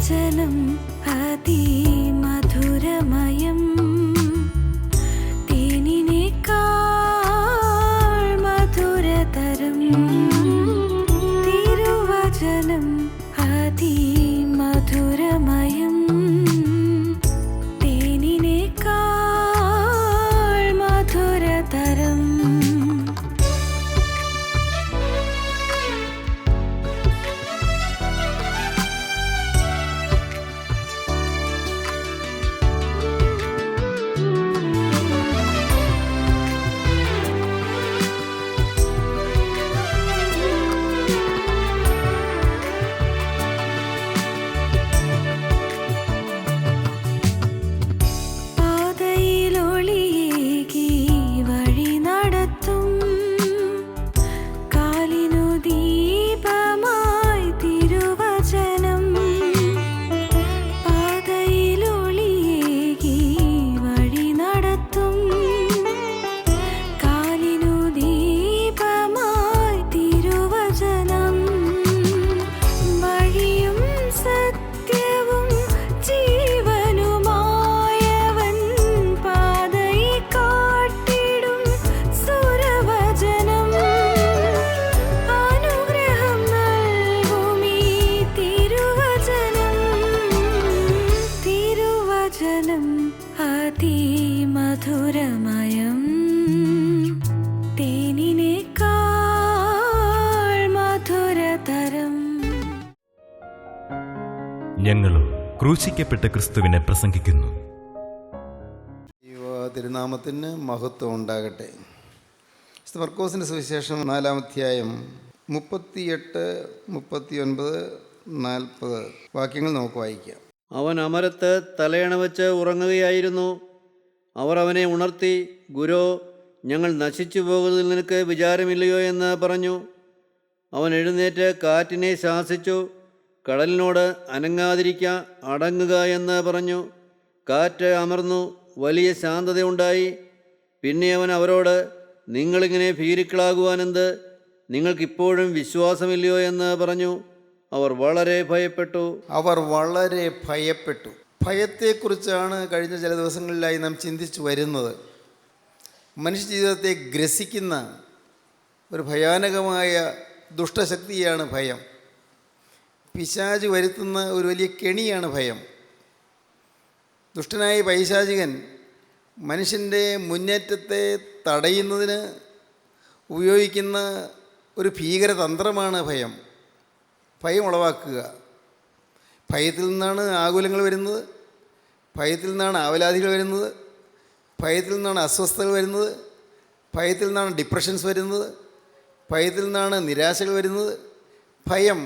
തിരുവചനം അതിമധുരമയം, തേനിനേക്കാൾ മധുരതരം. തിരുവചനം അതിമധുരമയം, തേനിനേക്കാൾ മധുരതരം. അതിമധുരമയം, തേനിനേക്കാൾ മധുരതരം. ഞങ്ങളും ക്രൂശിക്കപ്പെട്ട ക്രിസ്തുവിനെ പ്രസംഗിക്കുന്നു. തിരുനാമത്തിന് മഹത്വം ഉണ്ടാകട്ടെ. മർക്കോസിൻ്റെ സുവിശേഷം 4-ാം അധ്യായം 38, 39, 40 വാക്യങ്ങൾ നമുക്ക് വായിക്കാം. അവൻ അമരത്ത് തലയണ വെച്ച് ഉറങ്ങുകയായിരുന്നു. അവർ അവനെ ഉണർത്തി, ഗുരോ, ഞങ്ങൾ നശിച്ചു പോകുന്നതിൽ നിനക്ക് വിചാരമില്ലയോ എന്ന് പറഞ്ഞു. അവൻ എഴുന്നേറ്റ് കാറ്റിനെ ശാസിച്ചു, കടലിനോട് അനങ്ങാതിരിക്ക, അടങ്ങുക എന്ന് പറഞ്ഞു. കാറ്റ് അമർന്നു, വലിയ ശാന്തതയുണ്ടായി. പിന്നെ അവൻ അവരോട്, നിങ്ങളിങ്ങനെ ഭീരുക്കളാകുവാനെന്ത്? നിങ്ങൾക്കിപ്പോഴും വിശ്വാസമില്ലയോ എന്ന് പറഞ്ഞു. അവർ വളരെ ഭയപ്പെട്ടു. ഭയത്തെക്കുറിച്ചാണ് കഴിഞ്ഞ ചില ദിവസങ്ങളിലായി നാം ചിന്തിച്ചു വരുന്നത്. മനുഷ്യജീവിതത്തെ ഗ്രസിക്കുന്ന ഒരു ഭയാനകമായ ദുഷ്ടശക്തിയാണ് ഭയം. പിശാച് വരുത്തുന്ന ഒരു വലിയ കെണിയാണ് ഭയം. ദുഷ്ടനായ പൈശാചികൻ മനുഷ്യൻ്റെ മുന്നേറ്റത്തെ തടയുന്നതിന് ഉപയോഗിക്കുന്ന ഒരു ഭീകരതന്ത്രമാണ് ഭയം. ഭയം ഉളവാക്കുക. ഭയത്തിൽ നിന്നാണ് ആകുലങ്ങൾ വരുന്നത്, ഭയത്തിൽ നിന്നാണ് ആവലാതികൾ വരുന്നത്, ഭയത്തിൽ നിന്നാണ് അസ്വസ്ഥതകൾ വരുന്നത്, ഭയത്തിൽ നിന്നാണ് ഡിപ്രഷൻസ് വരുന്നത്, ഭയത്തിൽ നിന്നാണ് നിരാശകൾ വരുന്നത്. ഭയം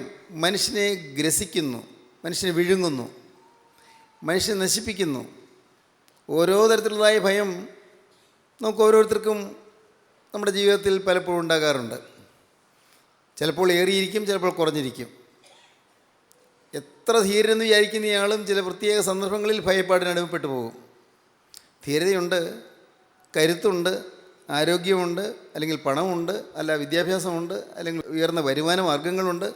മനുഷ്യനെ ഗ്രസിക്കുന്നു, മനുഷ്യനെ വിഴുങ്ങുന്നു, മനുഷ്യനെ നശിപ്പിക്കുന്നു. ഓരോ തരത്തിലുള്ളതായ ഭയം നമുക്ക് ഓരോരുത്തർക്കും നമ്മുടെ ജീവിതത്തിൽ പലപ്പോഴും ഉണ്ടാകാറുണ്ട്. ചിലപ്പോൾ ഏറിയിരിക്കും, ചിലപ്പോൾ കുറഞ്ഞിരിക്കും. എത്ര ധീരനെന്ന് വിചാരിക്കുന്നയാളും ചില പ്രത്യേക സന്ദർഭങ്ങളിൽ ഭയപ്പാടിന് അടിമപ്പെട്ടു പോകും. ധീരതയുണ്ട്, കരുത്തുണ്ട്, ആരോഗ്യമുണ്ട്, അല്ലെങ്കിൽ പണമുണ്ട്, അല്ല വിദ്യാഭ്യാസമുണ്ട്, അല്ലെങ്കിൽ ഉയർന്ന വരുമാന മാർഗങ്ങളുണ്ട്.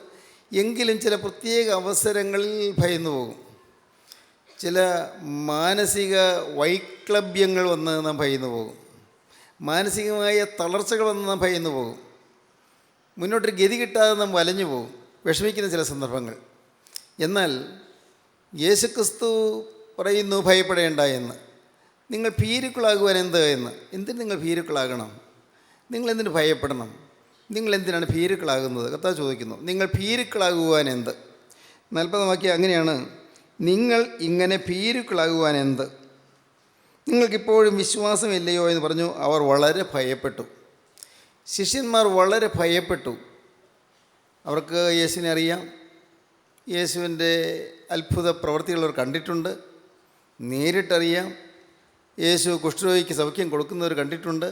എങ്കിലും ചില പ്രത്യേക അവസരങ്ങളിൽ ഭയന്നു പോകും. ചില മാനസിക വൈക്ലഭ്യങ്ങൾ വന്ന് നാം ഭയന്നു പോകും. മാനസികമായ തളർച്ചകൾ വന്ന് നാം ഭയന്നു പോകും. മുന്നോട്ടൊരു ഗതി കിട്ടാതെ നാം വലഞ്ഞു പോകും, വിഷമിക്കുന്ന ചില സന്ദർഭങ്ങൾ. എന്നാൽ യേശുക്രിസ്തു പറയുന്നു, ഭയപ്പെടേണ്ട എന്ന്. നിങ്ങൾ ഭീരുക്കളാകുവാൻ എന്ത് എന്ന്. എന്തിന് നിങ്ങൾ ഭീരുക്കളാകണം? നിങ്ങളെന്തിന് ഭയപ്പെടണം? നിങ്ങളെന്തിനാണ് ഭീരുക്കളാകുന്നത്? കർത്താവ് ചോദിക്കുന്നു, നിങ്ങൾ ഭീരുക്കളാകുവാൻ എന്ത്? 40 വാക്യം അങ്ങനെയാണ്, നിങ്ങൾ ഇങ്ങനെ ഭീരുക്കളാകുവാൻ എന്ത്? നിങ്ങൾക്കിപ്പോഴും വിശ്വാസമില്ലയോ എന്ന് പറഞ്ഞു. അവർ വളരെ ഭയപ്പെട്ടു. ശിഷ്യന്മാർ വളരെ ഭയപ്പെട്ടു. അവർക്ക് യേശുവിനെ അറിയാം, യേശുവിൻ്റെ അത്ഭുത പ്രവൃത്തികൾ അവർ കണ്ടിട്ടുണ്ട്, നേരിട്ടറിയാം. യേശു കുഷ്ഠരോഗിക്ക് സൗഖ്യം കൊടുക്കുന്നവർ കണ്ടിട്ടുണ്ട്,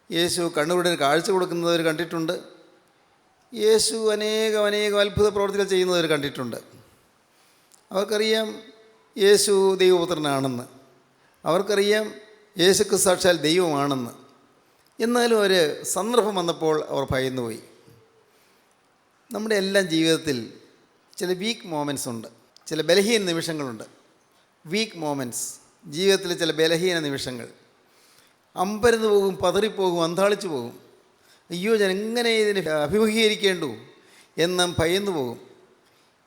യേശു കണ്ണുകുരുടന് കാഴ്ച കൊടുക്കുന്നവർ കണ്ടിട്ടുണ്ട്, യേശു അനേകം അത്ഭുത പ്രവൃത്തികൾ ചെയ്യുന്നവർ കണ്ടിട്ടുണ്ട്. അവർക്കറിയാം യേശു ദൈവപുത്രനാണെന്ന്, അവർക്കറിയാം യേശുക്ക് സാക്ഷാൽ ദൈവമാണെന്ന്. എന്നാലും ഒരു സന്ദർഭം വന്നപ്പോൾ അവർ ഭയന്നുപോയി. നമ്മുടെ എല്ലാം ജീവിതത്തിൽ ചില വീക്ക് മൊമെൻറ്റ്സ് ഉണ്ട്. ചില ബലഹീന നിമിഷങ്ങളുണ്ട്, വീക്ക് മോമെൻറ്റ്സ്, ജീവിതത്തിലെ ചില ബലഹീന നിമിഷങ്ങൾ. അമ്പരന്ന് പോകും, പതറിപ്പോകും, അന്താളിച്ചു പോകും. അയ്യോ, ഞാൻ എങ്ങനെ ഇതിനെ അഭിമുഖീകരിക്കേണ്ടു എന്ന് ഭയന്നു പോകും.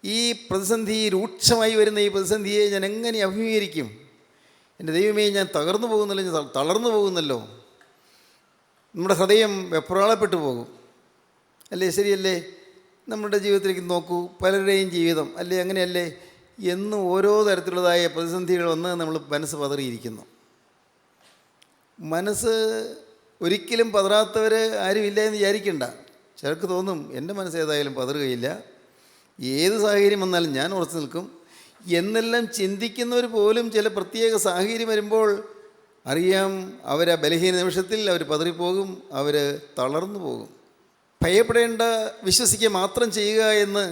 ഈ പ്രതിസന്ധി, രൂക്ഷമായി വരുന്ന ഈ പ്രതിസന്ധിയെ ഞാൻ എങ്ങനെ അഭിമുഖീകരിക്കും? എൻ്റെ ദൈവമേ, ഞാൻ തകർന്നു പോകുന്നല്ലോ, ഞാൻ തളർന്നു പോകുന്നല്ലോ. നമ്മുടെ ഹൃദയം വെപ്രാളപ്പെട്ടു പോകും. അല്ലേ? ശരിയല്ലേ? നമ്മുടെ ജീവിതത്തിലേക്ക് നോക്കൂ, പലരുടെയും ജീവിതം അല്ലേ അങ്ങനെയല്ലേ? എന്നും ഓരോ തരത്തിലുള്ളതായ പ്രതിസന്ധികൾ വന്ന് നമ്മൾ മനസ്സ് പതറിയിരിക്കുന്നു. മനസ്സ് ഒരിക്കലും പതറാത്തവർ ആരുമില്ല എന്ന് വിചാരിക്കണ്ട. ചിലർക്ക് തോന്നും എൻ്റെ മനസ്സ് ഏതായാലും പതറുകയില്ല, ഏത് സാഹചര്യം വന്നാലും ഞാൻ ഉറച്ചു നിൽക്കും എന്നെല്ലാം ചിന്തിക്കുന്നവർ പോലും ചില പ്രത്യേക സാഹചര്യം വരുമ്പോൾ അറിയാം, അവർ ആ ബലഹീന നിമിഷത്തിൽ അവർ പതറിപ്പോകും, അവർ തളർന്നു പോകും. ഭയപ്പെടേണ്ട, വിശ്വസിക്കുക മാത്രം ചെയ്യുക എന്ന്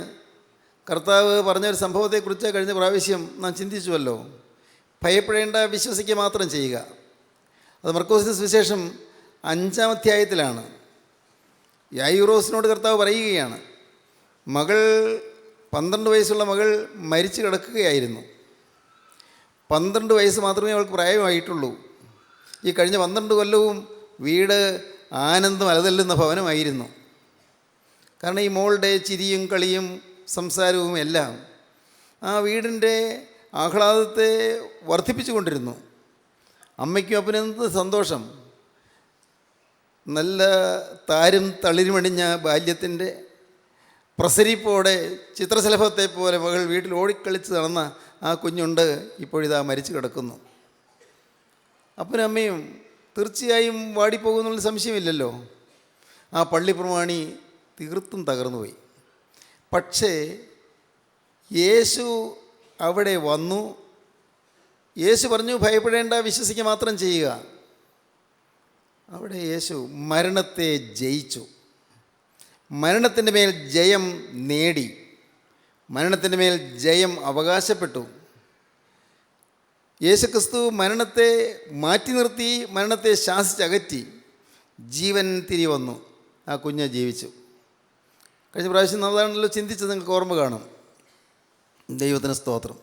കർത്താവ് പറഞ്ഞൊരു സംഭവത്തെക്കുറിച്ച് കഴിഞ്ഞ പ്രാവശ്യം നാം ചിന്തിച്ചുവല്ലോ. ഭയപ്പെടേണ്ട, വിശ്വസിക്കുക മാത്രം ചെയ്യുക. അത് മർക്കോസിന്റെ സുവിശേഷം 5-ാം അധ്യായത്തിലാണ്. യായിറോസിനോട് കർത്താവ് പറയുകയാണ്, മകൾ 12 വയസ്സുള്ള മകൾ മരിച്ചു കിടക്കുകയായിരുന്നു. 12 വയസ്സ് മാത്രമേ അവൾക്ക് പ്രായമായിട്ടുള്ളൂ. ഈ കഴിഞ്ഞ 12 കൊല്ലവും വീട് ആനന്ദം അലതല്ലുന്ന ഭവനമായിരുന്നു. കാരണം ഈ മോളുടെ ചിരിയും കളിയും സംസാരവും എല്ലാം ആ വീടിൻ്റെ ആഹ്ലാദത്തെ വർദ്ധിപ്പിച്ചു കൊണ്ടിരുന്നു. അമ്മയ്ക്കും അപ്പനും എന്ത് സന്തോഷം! നല്ല താരും തളിരുമണിഞ്ഞ ബാല്യത്തിൻ്റെ പ്രസരിപ്പോടെ ചിത്രശലഭത്തെ പോലെ മകൾ വീട്ടിൽ ഓടിക്കളിച്ച് നടന്ന ആ കുഞ്ഞുണ്ട് ഇപ്പോഴിതാ മരിച്ചു കിടക്കുന്നു. അപ്പനും അമ്മയും തീർച്ചയായും വാടിപ്പോകുന്നുള്ള സംശയമില്ലല്ലോ. ആ പള്ളി പ്രമാണി തീർത്തും തകർന്നുപോയി. പക്ഷേ യേശു അവിടെ വന്നു. യേശു പറഞ്ഞു, ഭയപ്പെടേണ്ട, വിശ്വസിക്കുക മാത്രം ചെയ്യുക. അവിടെ യേശു മരണത്തെ ജയിച്ചു. മരണത്തിൻ്റെ മേൽ ജയം നേടി, മരണത്തിൻ്റെ മേൽ ജയം അവകാശപ്പെട്ടു. യേശുക്രിസ്തു മരണത്തെ മാറ്റി നിർത്തി, മരണത്തെ ശാസിച്ചകറ്റി, ജീവൻ തിരികെ വന്നു. ആ കുഞ്ഞ് ജീവിച്ചു. കഴിഞ്ഞ പ്രാവശ്യം നമ്മളാണല്ലോ ചിന്തിച്ചത്, നിങ്ങൾക്ക് ഓർമ്മ കാണും. ദൈവത്തിന് സ്തോത്രം.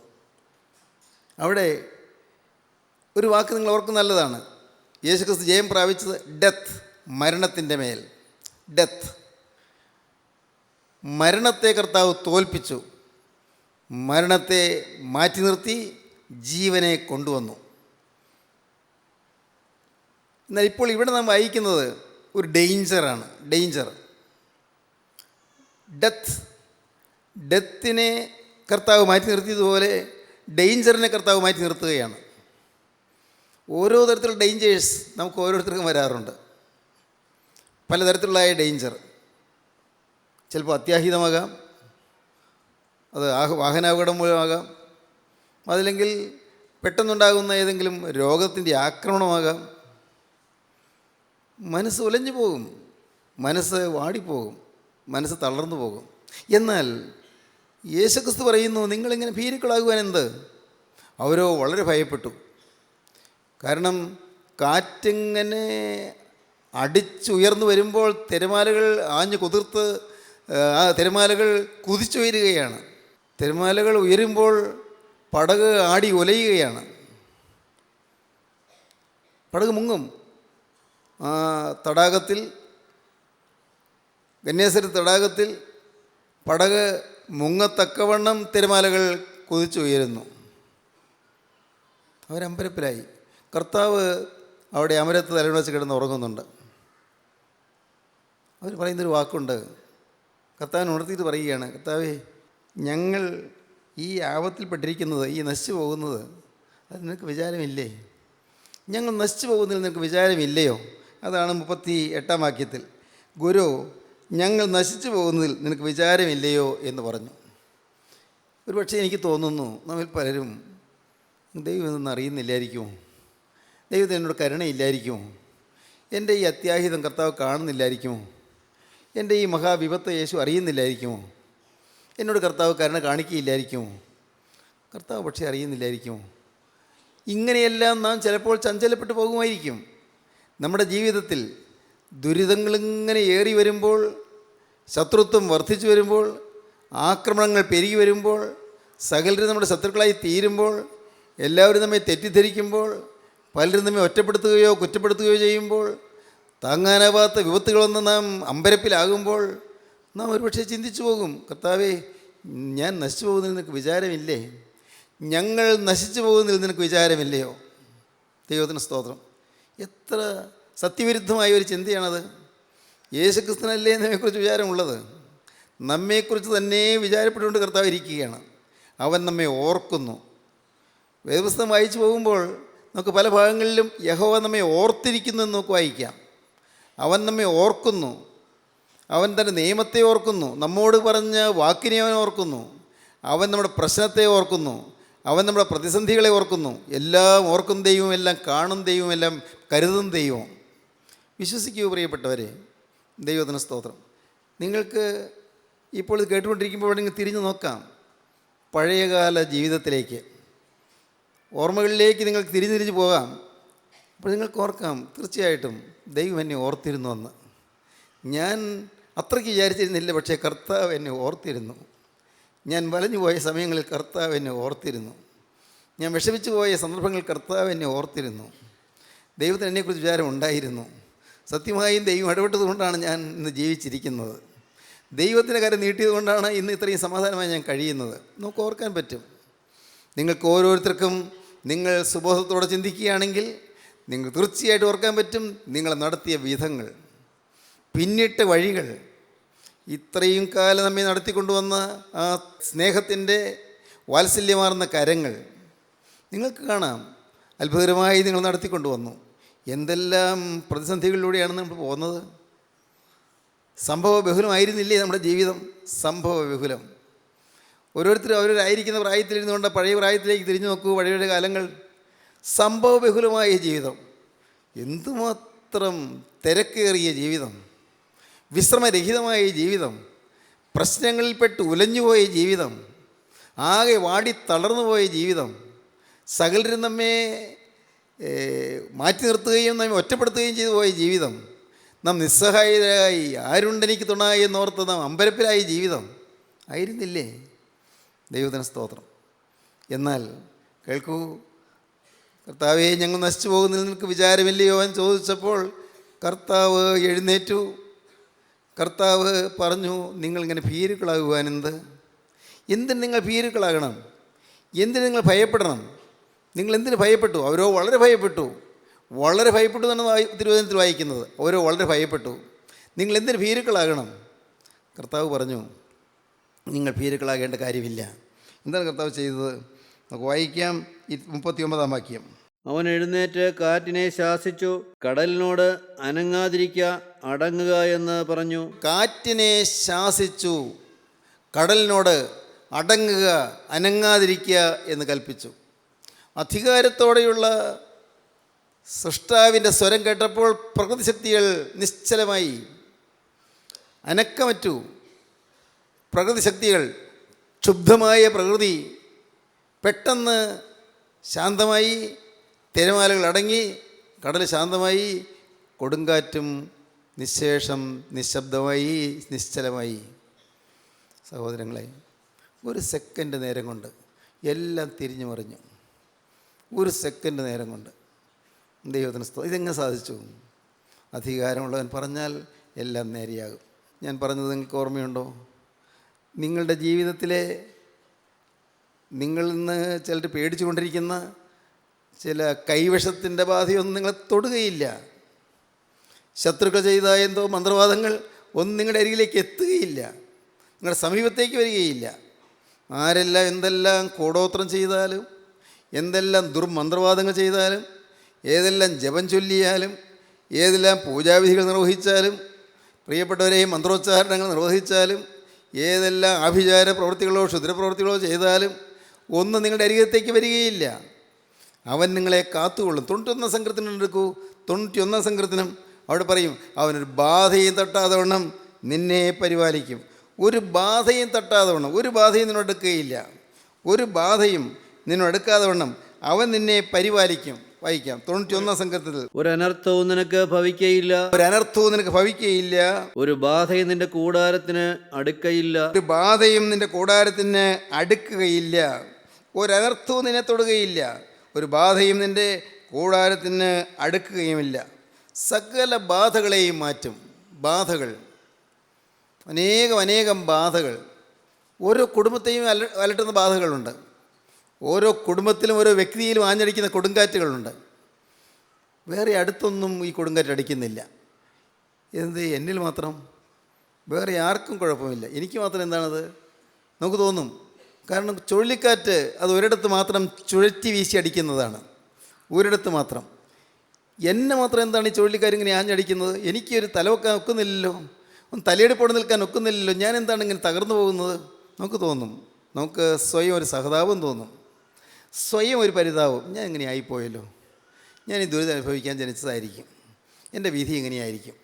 അവിടെ ഒരു വാക്ക് നിങ്ങൾ ഓർക്കും, നല്ലതാണ്. യേശുക്രിസ്തു ജയം പ്രാപിച്ചത് ഡെത്ത്, മരണത്തിൻ്റെ മേൽ. ഡെത്ത്, മരണത്തെ കർത്താവ് തോൽപ്പിച്ചു. മരണത്തെ മാറ്റി നിർത്തി ജീവനെ കൊണ്ടുവന്നു. എന്നാൽ ഇപ്പോൾ ഇവിടെ നാം വായിക്കുന്നത് ഒരു ഡേഞ്ചറാണ്. ഡേഞ്ചർ, ഡെത്തിനെ കർത്താവ് മാറ്റി നിർത്തിയതുപോലെ ഡേഞ്ചറിനെ കർത്താവ് മാറ്റി നിർത്തുകയാണ്. ഓരോ തരത്തിലുള്ള ഡേഞ്ചേഴ്സ് നമുക്ക് ഓരോരുത്തർക്കും വരാറുണ്ട്. പലതരത്തിലുള്ള ഡേഞ്ചർ. ചിലപ്പോൾ അത്യാഹിതമാകാം, അത് വാഹനാപകടം മൂലമാകാം, അതല്ലെങ്കിൽ പെട്ടെന്നുണ്ടാകുന്ന ഏതെങ്കിലും രോഗത്തിൻ്റെ ആക്രമണമാകാം. മനസ്സ് ഉലഞ്ഞു പോകും, മനസ്സ് വാടിപ്പോകും, മനസ്സ് തളർന്നു പോകും. എന്നാൽ യേശുക്രിസ്തു പറയുന്നു, നിങ്ങളിങ്ങനെ ഭീരുക്കളാകുവാൻ എന്ത്? അവരോ വളരെ ഭയപ്പെട്ടു. കാരണം കാറ്റിങ്ങനെ അടിച്ചുയർന്നു വരുമ്പോൾ തിരമാലകൾ ആഞ്ഞു കുതിർത്ത് ആ തിരമാലകൾ കുതിച്ചുയരുകയാണ്. തിരമാലകൾ ഉയരുമ്പോൾ പടക് ആടി ഉലയുകയാണ്. പടക് മുങ്ങും. ആ തടാകത്തിൽ, ഗന്നേസരത്ത് തടാകത്തിൽ പടക് മുങ്ങത്തക്കവണ്ണം തിരമാലകൾ കുതിച്ചുയരുന്നു. അവരമ്പരപ്പിലായി. കർത്താവ് അവിടെ അമരത്ത് തലവെച്ച് കിടന്ന് ഉറങ്ങുന്നുണ്ട്. അവർ പറയുന്നൊരു വാക്കുണ്ട്. കർത്താവിനെ ഉണർത്തിയിട്ട് പറയുകയാണ്, കർത്താവേ, ഞങ്ങൾ ഈ ആപത്തിൽപ്പെട്ടിരിക്കുന്നത്, ഈ നശിച്ചു പോകുന്നത്, അത് നിനക്ക് വിചാരമില്ലേ? ഞങ്ങൾ നശിച്ചു പോകുന്നതിൽ നിനക്ക് വിചാരമില്ലയോ? അതാണ് 38-ാം വാക്യത്തിൽ, ഗുരു, ഞങ്ങൾ നശിച്ചു പോകുന്നതിൽ നിനക്ക് വിചാരമില്ലയോ എന്ന് പറഞ്ഞു. ഒരു പക്ഷേ എനിക്ക് തോന്നുന്നു നമ്മിൽ പലരും ദൈവം ഇതൊന്നും അറിയുന്നില്ലായിരിക്കുമോ? ദൈവത്തിന് എന്നോട് കരുണയില്ലായിരിക്കുമോ? എൻ്റെ ഈ അത്യാഹിതം കർത്താവ് കാണുന്നില്ലായിരിക്കുമോ? എൻ്റെ ഈ മഹാവിപത്ത് യേശു അറിയുന്നില്ലായിരിക്കുമോ? എന്നോട് കർത്താവ് കരുണ കാണിക്കുകയില്ലായിരിക്കുമോ? കർത്താവ് പക്ഷേ അറിയുന്നില്ലായിരിക്കുമോ? ഇങ്ങനെയെല്ലാം നാം ചിലപ്പോൾ ചഞ്ചലപ്പെട്ടു പോകുമായിരിക്കും. നമ്മുടെ ജീവിതത്തിൽ ദുരിതങ്ങളിങ്ങനെ ഏറി വരുമ്പോൾ, ശത്രുത്വം വർദ്ധിച്ചു വരുമ്പോൾ, ആക്രമണങ്ങൾ പെരുകി വരുമ്പോൾ, സകലരും നമ്മുടെ ശത്രുക്കളായി തീരുമ്പോൾ, എല്ലാവരും നമ്മെ തെറ്റിദ്ധരിക്കുമ്പോൾ, പലരും നമ്മെ ഒറ്റപ്പെടുത്തുകയോ കുറ്റപ്പെടുത്തുകയോ ചെയ്യുമ്പോൾ, താങ്ങാനാവാത്ത വിപത്തുകളൊന്ന് നാം അമ്പരപ്പിലാകുമ്പോൾ നാം ഒരുപക്ഷെ ചിന്തിച്ചു പോകും, കർത്താവേ, ഞാൻ നശിച്ചു പോകുന്നതിൽ നിനക്ക് വിചാരമില്ലേ? ഞങ്ങൾ നശിച്ചു പോകുന്നതിൽ നിനക്ക് വിചാരമില്ലയോ? ദൈവത്തിന് സ്തോത്രം. എത്ര സത്യവിരുദ്ധമായ ഒരു ചിന്തയാണത്. യേശുക്രിസ്തുവിനല്ലേ നമ്മെക്കുറിച്ച് വിചാരമുള്ളത്? നമ്മെക്കുറിച്ച് തന്നെ വിചാരപ്പെട്ടുകൊണ്ട് കർത്താവ് ഇരിക്കുകയാണ്. അവൻ നമ്മെ ഓർക്കുന്നു. വേദപുസ്തകം വായിച്ചു പോകുമ്പോൾ നമുക്ക് പല ഭാഗങ്ങളിലും യഹോവ നമ്മെ ഓർത്തിരിക്കുന്നു എന്ന് നമുക്ക് വായിക്കാം. അവൻ നമ്മെ ഓർക്കുന്നു. അവൻ തൻ്റെ നിയമത്തെ ഓർക്കുന്നു. നമ്മോട് പറഞ്ഞ വാക്കിനെ അവൻ ഓർക്കുന്നു. അവൻ നമ്മുടെ പ്രശ്നത്തെ ഓർക്കുന്നു. അവൻ നമ്മുടെ പ്രതിസന്ധികളെ ഓർക്കുന്നു. എല്ലാം ഓർക്കും ദൈവം, എല്ലാം കാണും ദൈവം, എല്ലാം കരുതും ദൈവം. വിശ്വസിക്കൂ പ്രിയപ്പെട്ടവരെ, ദൈവത്തിന് സ്തോത്രം. നിങ്ങൾക്ക് ഇപ്പോൾ ഇത് കേട്ടുകൊണ്ടിരിക്കുമ്പോൾ നിങ്ങൾ തിരിഞ്ഞു നോക്കാം പഴയകാല ജീവിതത്തിലേക്ക്, ഓർമ്മകളിലേക്ക് നിങ്ങൾക്ക് തിരിഞ്ഞു പോകാം. അപ്പോൾ നിങ്ങൾക്ക് ഓർക്കാം, തീർച്ചയായിട്ടും ദൈവം എന്നെ ഓർത്തിരുന്നു എന്ന്. ഞാൻ അത്രയ്ക്ക് വിചാരിച്ചിരുന്നില്ല, പക്ഷേ കർത്താവ് എന്നെ ഓർത്തിരുന്നു. ഞാൻ വലഞ്ഞു പോയ സമയങ്ങളിൽ കർത്താവ് എന്നെ ഓർത്തിരുന്നു. ഞാൻ വിഷമിച്ചു പോയ സന്ദർഭങ്ങളിൽ കർത്താവ് എന്നെ ഓർത്തിരുന്നു. ദൈവത്തിന് എന്നെക്കുറിച്ച് വിചാരം ഉണ്ടായിരുന്നു. സത്യമായും ദൈവം ഇടപെട്ടതുകൊണ്ടാണ് ഞാൻ ഇന്ന് ജീവിച്ചിരിക്കുന്നത്. ദൈവത്തിൻ്റെ കാര്യം നീട്ടിയത് കൊണ്ടാണ് ഇന്ന് ഇത്രയും സമാധാനമായി ഞാൻ കഴിയുന്നത്. നമുക്ക് ഓർക്കാൻ പറ്റും. നിങ്ങൾക്ക് ഓരോരുത്തർക്കും നിങ്ങൾ സുബോധത്തോടെ ചിന്തിക്കുകയാണെങ്കിൽ നിങ്ങൾ തീർച്ചയായിട്ടും ഓർക്കാൻ പറ്റും നിങ്ങളെ നടത്തിയ വിധങ്ങൾ, പിന്നിട്ട വഴികൾ, ഇത്രയും കാലം നമ്മെ നടത്തിക്കൊണ്ടുവന്ന ആ സ്നേഹത്തിൻ്റെ വാത്സല്യമാർന്ന കരങ്ങൾ നിങ്ങൾക്ക് കാണാം. അത്ഭുതകരമായി നിങ്ങൾ നടത്തിക്കൊണ്ടുവന്നു. എന്തെല്ലാം പ്രതിസന്ധികളിലൂടെയാണ് നമ്മൾ പോകുന്നത്. സംഭവ ബഹുലമായിരുന്നില്ലേ നമ്മുടെ ജീവിതം? സംഭവ ബഹുലം. ഓരോരുത്തരും അവരായിരിക്കുന്ന പ്രായത്തിലിരുന്നുകൊണ്ട് പഴയ പ്രായത്തിലേക്ക് തിരിഞ്ഞു നോക്കൂ. പഴയ കാലങ്ങൾ സംഭവ ബഹുലമായ ജീവിതം, എന്തുമാത്രം തിരക്കേറിയ ജീവിതം, വിശ്രമരഹിതമായ ജീവിതം, പ്രശ്നങ്ങളിൽപ്പെട്ട് ഉലഞ്ഞുപോയ ജീവിതം, ആകെ വാടി തളർന്നുപോയ ജീവിതം, സകലരും നമ്മെ മാറ്റി നിർത്തുകയും നമ്മെ ഒറ്റപ്പെടുത്തുകയും ചെയ്തു പോയ ജീവിതം, നാം നിസ്സഹായരായി ആരുണ്ടെനിക്ക് തുണായി എന്നോർത്ത് നാം അമ്പരപ്പിലായ ജീവിതം ആയിരുന്നില്ലേ? ദൈവത്തിന് സ്തോത്രം. എന്നാൽ കേൾക്കൂ, കർത്താവേ, ഞങ്ങൾ നശിച്ചു പോകുന്നതിൽ നിനക്ക് വിചാരമില്ലയോ എന്ന് ചോദിച്ചപ്പോൾ കർത്താവ് എഴുന്നേറ്റു. കർത്താവ് പറഞ്ഞു, നിങ്ങളിങ്ങനെ ഭീരുക്കളാകുവാൻ എന്തിന് നിങ്ങൾ ഭീരുക്കളാകണം? എന്തിന് നിങ്ങൾ ഭയപ്പെടണം? നിങ്ങൾ എന്തിന് ഭയപ്പെട്ടു? അവരോ വളരെ ഭയപ്പെട്ടു. വളരെ ഭയപ്പെട്ടു എന്നാണ് തിരുവചനത്തിൽ വായിക്കുന്നത്. ഓരോ വളരെ ഭയപ്പെട്ടു. നിങ്ങൾ എന്തിന് ഭീരുക്കളാകണം? കർത്താവ് പറഞ്ഞു, നിങ്ങൾ ഭീരുക്കളാകേണ്ട കാര്യമില്ല. എന്താണ് കർത്താവ് ചെയ്തത്? നമുക്ക് വായിക്കാം 39-ാം വാക്യം. അവൻ എഴുന്നേറ്റ് കാറ്റിനെ ശാസിച്ചു, കടലിനോട് അനങ്ങാതിരിക്കുക, അടങ്ങുക എന്ന് പറഞ്ഞു. കാറ്റിനെ ശാസിച്ചു, കടലിനോട് അടങ്ങുക, അനങ്ങാതിരിക്കുക എന്ന് കൽപ്പിച്ചു. അധികാരത്തോടെയുള്ള സൃഷ്ടാവിൻ്റെ സ്വരം കേട്ടപ്പോൾ പ്രകൃതിശക്തികൾ നിശ്ചലമായി, അനക്കമറ്റു. പ്രകൃതിശക്തികൾ, ക്ഷുബ്ധമായ പ്രകൃതി പെട്ടെന്ന് ശാന്തമായി. തിരമാലകൾ അടങ്ങി, കടൽ ശാന്തമായി, കൊടുങ്കാറ്റും നിശേഷം നിശബ്ദമായി, നിശ്ചലമായി. സഹോദരങ്ങളെ, ഒരു സെക്കൻഡ് നേരം കൊണ്ട് എല്ലാം തിരിഞ്ഞു മറിഞ്ഞു. ഒരു സെക്കൻഡ് നേരം കൊണ്ട്. ദൈവത്തിന് ഇതെങ്ങനെ സാധിച്ചു? അധികാരമുള്ളവൻ പറഞ്ഞാൽ എല്ലാം നേരെയാകും. ഞാൻ പറഞ്ഞത് നിങ്ങൾക്ക് ഓർമ്മയുണ്ടോ? നിങ്ങളുടെ ജീവിതത്തിലെ നിങ്ങളിൽ നിന്ന് ചിലർ പേടിച്ചു കൊണ്ടിരിക്കുന്ന ചില കൈവശത്തിൻ്റെ ബാധയൊന്നും നിങ്ങളെ തൊടുകയില്ല. ശത്രുക്കൾ ചെയ്ത എന്തോ മന്ത്രവാദങ്ങൾ ഒന്നും നിങ്ങളുടെ അരികിലേക്ക് എത്തുകയില്ല, നിങ്ങളുടെ സമീപത്തേക്ക് വരികയില്ല. ആരെല്ലാം എന്തെല്ലാം കൂടോത്രം ചെയ്താലും, എന്തെല്ലാം ദുർമന്ത്രവാദങ്ങൾ ചെയ്താലും, ഏതെല്ലാം ജപം ചൊല്ലിയാലും, ഏതെല്ലാം പൂജാവിധികൾ നിർവഹിച്ചാലും, പ്രിയപ്പെട്ടവരെ മന്ത്രോച്ചാരണങ്ങൾ നിർവഹിച്ചാലും, ഏതെല്ലാം ആഭിചാര പ്രവൃത്തികളോ ക്ഷുദ്രപ്രവൃത്തികളോ ചെയ്താലും ഒന്നും നിങ്ങളുടെ അരികത്തേക്ക് വരികയില്ല. അവൻ നിങ്ങളെ കാത്തുകൊള്ളും. 91 സങ്കീർത്തനം എടുക്കൂ. 91 സങ്കീർത്തനം അവിടെ പറയും, അവനൊരു ബാധയും തട്ടാതെ വണ്ണം നിന്നെ പരിപാലിക്കും. ഒരു ബാധയും തട്ടാതെ വണ്ണം, ഒരു ബാധയും നിന്നോടെടുക്കുകയില്ല. ഒരു ബാധയും നിന്നോടെടുക്കാതെ വണ്ണം അവൻ നിന്നെ പരിപാലിക്കും. വായിക്കാം. 91 സങ്കീർത്തനത്തിൽ ഒരനർത്ഥവും നിനക്ക് ഭവിക്കയില്ല, ഒരനർത്ഥവും നിനക്ക് ഭവിക്കുകയില്ല, ഒരു ബാധയും നിന്റെ കൂടാരത്തിന് അടുക്കയില്ല. ഒരു ബാധയും നിന്റെ കൂടാരത്തിന് അടുക്കുകയില്ല, ഒരനർത്ഥവും നിന്നെ തൊടുകയില്ല, ഒരു ബാധയും നിന്റെ കൂടാരത്തിന് അടുക്കുകയുമില്ല. സകല ബാധകളെയും മാറ്റും. ബാധകൾ, അനേകം ബാധകൾ, ഓരോ കുടുംബത്തെയും അലട്ടുന്ന ബാധകളുണ്ട്. ഓരോ കുടുംബത്തിലും ഓരോ വ്യക്തിയിലും ആഞ്ഞടിക്കുന്ന കൊടുങ്കാറ്റുകളുണ്ട്. വേറെ അടുത്തൊന്നും ഈ കൊടുങ്കാറ്റ് അടിക്കുന്നില്ല. എന്ത് എന്നിൽ മാത്രം? വേറെ ആർക്കും കുഴപ്പമില്ല, എനിക്ക് മാത്രം എന്താണത് നമുക്ക് തോന്നും. കാരണം ചുഴലിക്കാറ്റ് അത് ഒരിടത്ത് മാത്രം ചുഴറ്റി വീശി അടിക്കുന്നതാണ്, ഒരിടത്ത് മാത്രം. എന്നെ മാത്രം എന്താണ് ഈ ചുഴലിക്കാറ്റ് ഇങ്ങനെ ആഞ്ഞടിക്കുന്നത്? എനിക്കൊരു തലവെക്കാൻ ഒക്കുന്നില്ലല്ലോ, ഒന്ന് തലയെടുപ്പോടെ നിൽക്കാൻ ഒക്കുന്നില്ലല്ലോ, ഞാൻ എന്താണ് ഇങ്ങനെ തകർന്നു പോകുന്നത്? നമുക്ക് തോന്നും. നമുക്ക് സ്വയം ഒരു സഹതാപം തോന്നും, സ്വയം ഒരു പരിതാപം. ഞാൻ ഇങ്ങനെ ആയിപ്പോയല്ലോ, ഞാൻ ഈ ദുരിതം അനുഭവിക്കാൻ ജനിച്ചതായിരിക്കും, എൻ്റെ വിധി ഇങ്ങനെയായിരിക്കും.